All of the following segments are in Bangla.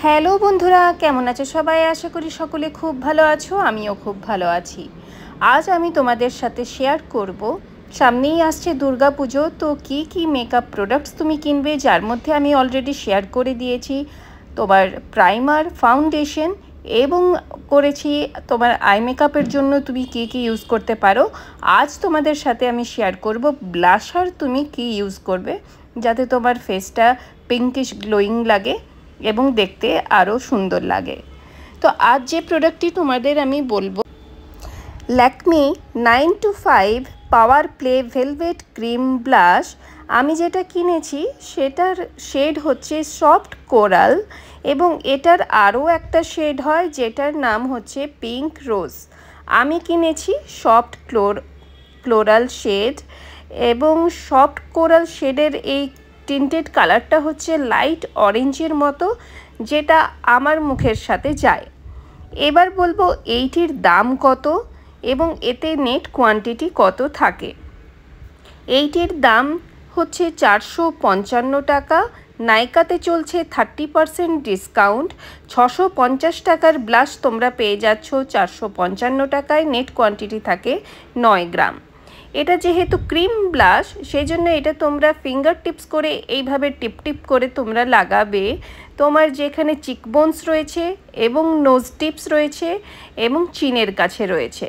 হ্যালো বন্ধুরা, কেমন আছো সবাই? আশা করি সকলে খুব ভালো আছো। আমিও খুব ভালো আছি। আজ আমি তোমাদের সাথে শেয়ার করব, সামনেই আসছে দুর্গা পুজো, তো কি কি মেকআপ প্রোডাক্টস তুমি কিনবে, যার মধ্যে আমি অলরেডি শেয়ার করে দিয়েছি তোমার প্রাইমার, ফাউন্ডেশন এবং করেছি তোমার আই মেকআপের জন্য তুমি কি কি ইউজ করতে পারো। আজ তোমাদের সাথে আমি শেয়ার করব ব্লাশার তুমি কি ইউজ করবে যাতে তোমার ফেসটা পিঙ্কিশ গ্লোয়িং লাগে এবং দেখতে আরও সুন্দর লাগে। তো আজ যে প্রোডাক্টটি তোমাদের আমি বলবো, Lakme 925 power play velvet cream blush. আমি যেটা কিনেছি সেটার শেড হচ্ছে সফট কোরাল এবং এটার আরও একটা শেড হয় যেটার নাম হচ্ছে পিঙ্ক রোজ। আমি কিনেছি সফট ক্লোরাল শেড এবং সফট কোরাল শেডের এই টিন্টেড কালারটা হচ্ছে লাইট অরেঞ্জের মতো, যেটা আমার মুখের সাথে যায়। এবার বলবো এইটির দাম কত এবং এতে নেট কোয়ান্টিটি কত থাকে। এইটির দাম হচ্ছে 455 টাকা। নাইকাতে চলছে 30% ডিসকাউন্ট। 650 টাকার ব্লাশ তোমরা পেয়ে যাচ্ছ 455 টাকায়। নেট কোয়ান্টিটি থাকে 9 গ্রাম। এটা যেহেতু ক্রিম ব্লাশ, সেই জন্য এটা তোমরা ফিঙ্গার টিপস করে এইভাবে টিপ টিপ করে তোমরা লাগাবে। তোমার যেখানে চিকবোনস রয়েছে এবং নোজ টিপস রয়েছে এবং চিনের কাছে রয়েছে,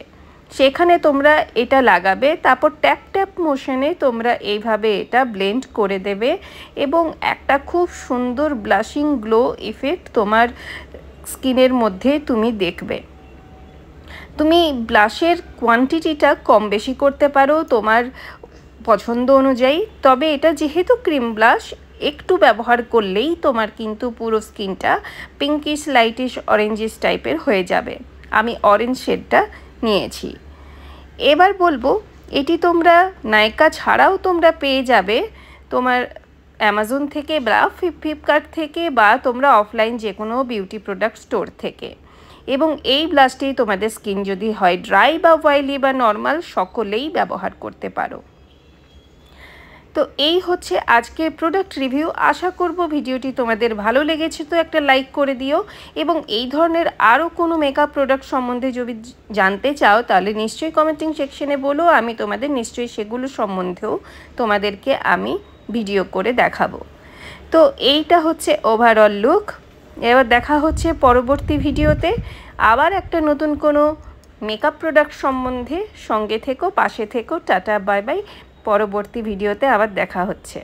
সেখানে তোমরা এটা লাগাবে। তারপর ট্যাপ ট্যাপ মোশনে তোমরা এইভাবে এটা ব্লেন্ড করে দেবে এবং একটা খুব সুন্দর ব্লাশিং গ্লো ইফেক্ট তোমার স্কিনের মধ্যে তুমি দেখবে। তুমি ব্লাশের কোয়ান্টিটিটা কম বেশি করতে পারো তোমার পছন্দ অনুযায়ী, তবে এটা যেহেতু ক্রিম ব্লাশ, একটু ব্যবহার করলেই তোমার কিন্তু পুরো স্কিনটা পিঙ্কিশ লাইটিশ অরেঞ্জিশ টাইপের হয়ে যাবে। আমি অরেঞ্জ শেডটা নিয়েছি। এবার বলবো এটি তোমরা নাইকা ছাড়াও তোমরা পেয়ে যাবে তোমার অ্যামাজন থেকে বা ফ্লিপকার্ট থেকে বা তোমরা অফলাইন যে কোনো বিউটি প্রোডাক্ট স্টোর থেকে। এবং এই ব্লাশটি তোমাদের স্কিন যদি হয় ড্রাই বা অয়েলি বা নর্মাল, সকলেই ব্যবহার করতে পারো। তো এই হচ্ছে আজকে প্রোডাক্ট রিভিউ। আশা করব ভিডিওটি তোমাদের ভালো লেগেছে, তো একটা লাইক করে দিও এবং এই ধরনের আরও কোনো মেকআপ প্রোডাক্ট সম্বন্ধে যদি জানতে চাও তাহলে নিশ্চয়ই কমেন্টিং সেকশনে বলো। আমি তোমাদের নিশ্চয়ই সেগুলো সম্বন্ধেও তোমাদেরকে আমি ভিডিও করে দেখাবো। তো এইটা হচ্ছে ওভারঅল লুক। এবার দেখা হচ্ছে পরবর্তী ভিডিওতে আবার একটা নতুন কোনো মেকআপ প্রোডাক্ট সম্বন্ধে। সঙ্গে থেকো, পাশে থেকো। Tata, bye bye. পরবর্তী ভিডিওতে আবার দেখা হচ্ছে।